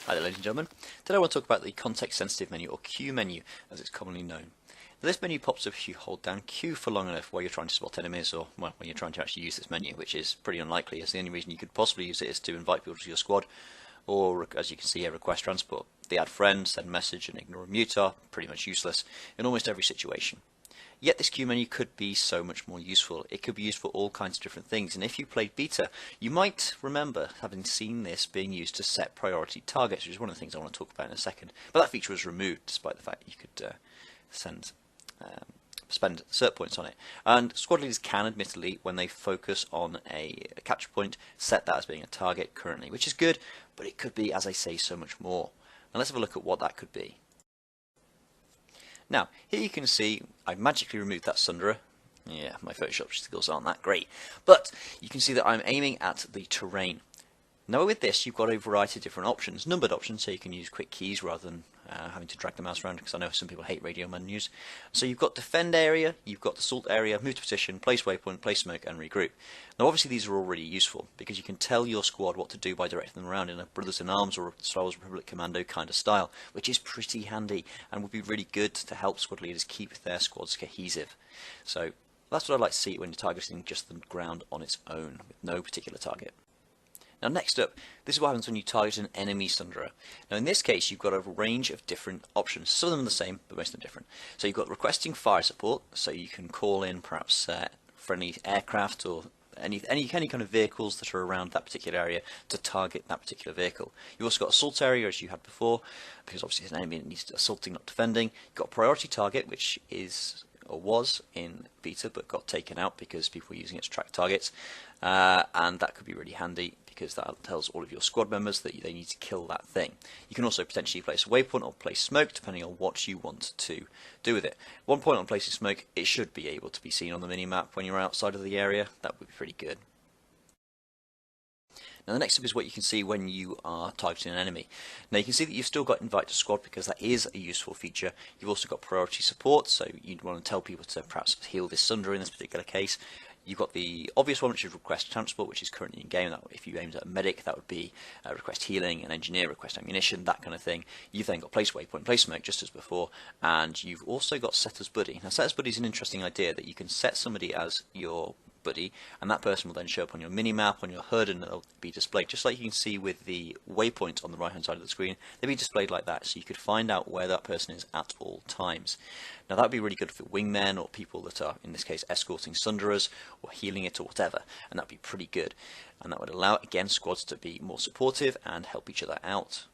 Hi there, ladies and gentlemen. Today I want to talk about the context-sensitive menu, or Q menu, as it's commonly known. Now, this menu pops up if you hold down Q for long enough while you're trying to spot enemies, or well, when you're trying to actually use this menu, which is pretty unlikely, as the only reason you could possibly use it is to invite people to your squad, or, as you can see here, request transport. The add friend, send message, and ignore and mute are pretty much useless in almost every situation. Yet this Q menu could be so much more useful. It could be used for all kinds of different things, and if you played beta, you might remember having seen this being used to set priority targets, which is one of the things I want to talk about in a second. But that feature was removed, despite the fact you could spend cert points on it. And squad leaders can, admittedly, when they focus on a capture point, set that as being a target currently, which is good, but it could be, as I say, so much more. Now let's have a look at what that could be. Now, here you can see I magically removed that sunderer. Yeah, my Photoshop skills aren't that great. But you can see that I'm aiming at the terrain. Now with this, you've got a variety of different options, numbered options, so you can use quick keys rather than having to drag the mouse around, because I know some people hate radio menus. So you've got defend area, you've got assault area, move to position, place waypoint, place smoke, and regroup. Now obviously these are all really useful, because you can tell your squad what to do by directing them around in a Brothers in Arms or a Star Wars Republic Commando kind of style, which is pretty handy and would be really good to help squad leaders keep their squads cohesive. So that's what I'd like to see when you're targeting just the ground on its own, with no particular target. Now next up, this is what happens when you target an enemy sunderer. Now in this case you've got a range of different options. Some of them are the same, but most of them are different. So you've got requesting fire support, so you can call in perhaps friendly aircraft or any kind of vehicles that are around that particular area to target that particular vehicle. You've also got assault area, as you had before, because obviously it's an enemy that needs assaulting, not defending. You've got priority target, which is or was in beta but got taken out because people were using it to track targets, and that could be really handy because that tells all of your squad members that they need to kill that thing. You can also potentially place a waypoint or place smoke depending on what you want to do with it. One point on placing smoke, it should be able to be seen on the minimap when you're outside of the area. That would be pretty good. Now the next step is what you can see when you are targeting an enemy. Now you can see that you've still got invite to squad because that is a useful feature. You've also got priority support, so you'd want to tell people to perhaps heal this sunderer in this particular case. You've got the obvious one, which is request transport, which is currently in game. That if you aimed at a medic, that would be request healing, an engineer, request ammunition, that kind of thing. You've then got place waypoint, place smoke, just as before, and you've also got set as buddy. Now set as buddy is an interesting idea, that you can set somebody as your buddy, and that person will then show up on your mini-map, on your HUD, and it'll be displayed just like you can see with the waypoint on the right hand side of the screen. They'll be displayed like that, so you could find out where that person is at all times. Now that would be really good for wingmen or people that are, in this case, escorting sunderers or healing it or whatever, and that would be pretty good, and that would allow again squads to be more supportive and help each other out.